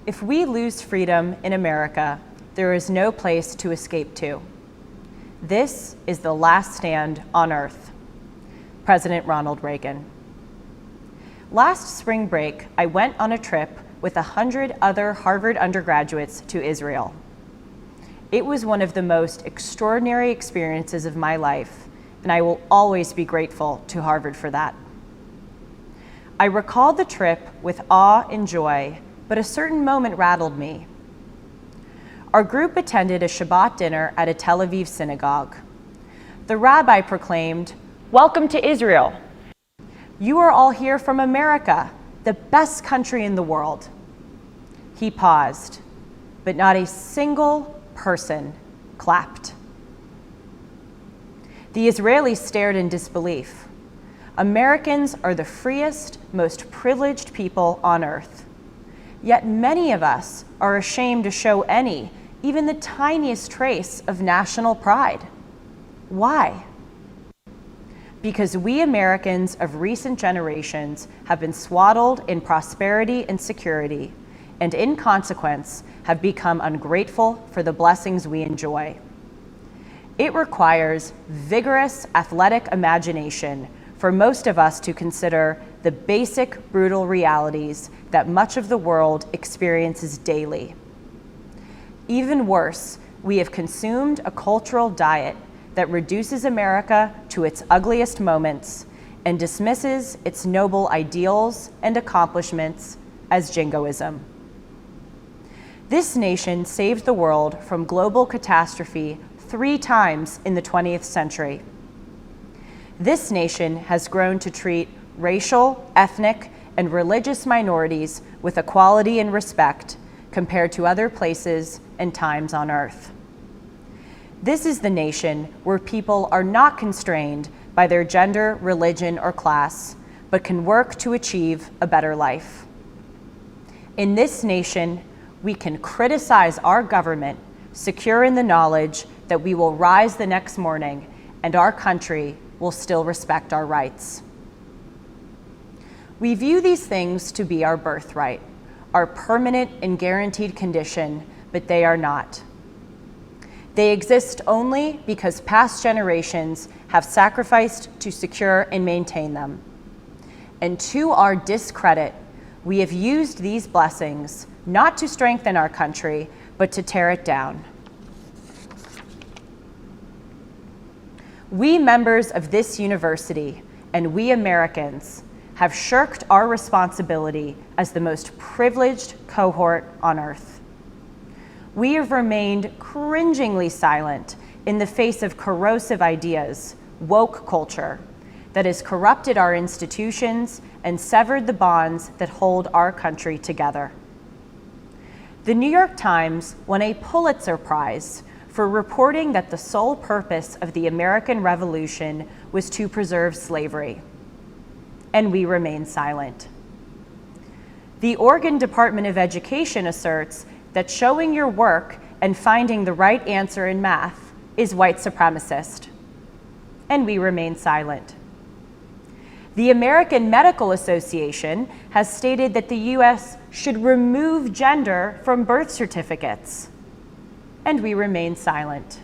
If we lose freedom in America, there is no place to escape to. This is the last stand on earth. President Ronald Reagan. Last spring break, I went on a trip with 100 other Harvard undergraduates to Israel. It was one of the most extraordinary experiences of my life, and I will always be grateful to Harvard for that. I recalled the trip with awe and joy, but a certain moment rattled me. Our group attended a Shabbat dinner at a Tel Aviv synagogue. The rabbi proclaimed, "Welcome to Israel. You are all here from America, the best country in the world." He paused, but not a single person clapped. The Israelis stared in disbelief. Americans are the freest, most privileged people on earth. Yet many of us are ashamed to show any, even the tiniest trace of national pride. Why? Because we Americans of recent generations have been swaddled in prosperity and security, and in consequence have become ungrateful for the blessings we enjoy. It requires vigorous athletic imagination for most of us to consider the basic brutal realities that much of the world experiences daily. Even worse, we have consumed a cultural diet that reduces America to its ugliest moments and dismisses its noble ideals and accomplishments as jingoism. This nation saved the world from global catastrophe 3 times in the 20th century. This nation has grown to treat racial, ethnic, and religious minorities with equality and respect compared to other places and times on earth. This is the nation where people are not constrained by their gender, religion, or class, but can work to achieve a better life. In this nation, we can criticize our government, secure in the knowledge that we will rise the next morning and our country will still respect our rights. We view these things to be our birthright, our permanent and guaranteed condition, but they are not. They exist only because past generations have sacrificed to secure and maintain them. And to our discredit, we have used these blessings not to strengthen our country, but to tear it down. We members of this university and we Americans have shirked our responsibility as the most privileged cohort on earth. We have remained cringingly silent in the face of corrosive ideas, woke culture, that has corrupted our institutions and severed the bonds that hold our country together. The New York Times won a Pulitzer Prize for reporting that the sole purpose of the American Revolution was to preserve slavery. And we remain silent. The Oregon Department of Education asserts that showing your work and finding the right answer in math is white supremacist. And we remain silent. The American Medical Association has stated that the US should remove gender from birth certificates. And we remain silent.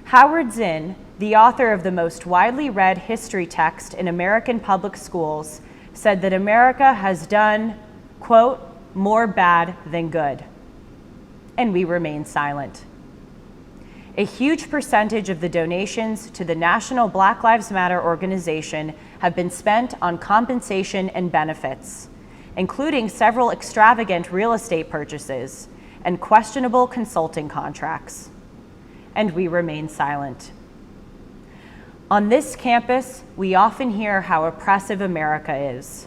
Howard Zinn, the author of the most widely read history text in American public schools, said that America has done, quote, more bad than good. And we remain silent. A huge percentage of the donations to the National Black Lives Matter organization have been spent on compensation and benefits, including several extravagant real estate purchases and questionable consulting contracts. And we remain silent. On this campus, we often hear how oppressive America is.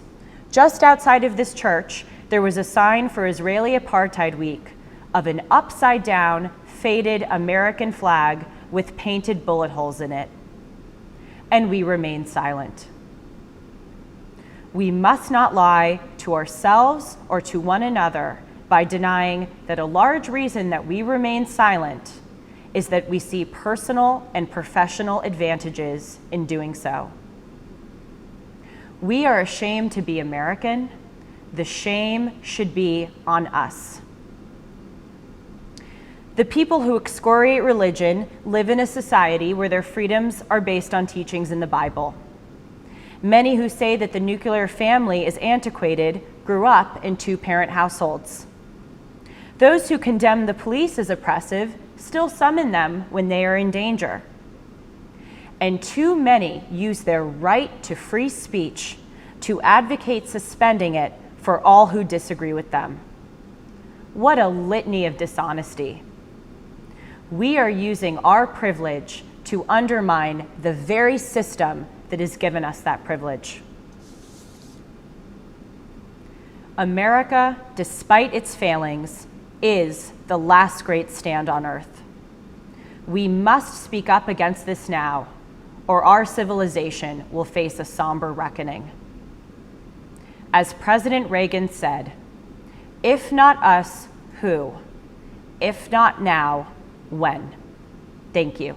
Just outside of this church, there was a sign for Israeli Apartheid Week of an upside-down, faded American flag with painted bullet holes in it. And we remain silent. We must not lie to ourselves or to one another by denying that a large reason that we remain silent is that we see personal and professional advantages in doing so. We are ashamed to be American, The shame should be on us. The people who excoriate religion live in a society where their freedoms are based on teachings in the Bible. Many who say that the nuclear family is antiquated grew up in two-parent households. Those who condemn the police as oppressive still summon them when they are in danger. And too many use their right to free speech to advocate suspending it for all who disagree with them. What a litany of dishonesty. We are using our privilege to undermine the very system that has given us that privilege. America, despite its failings, is the last great stand on earth. We must speak up against this now, or our civilization will face a somber reckoning. As President Reagan said, "If not us, who? If not now, when?" Thank you.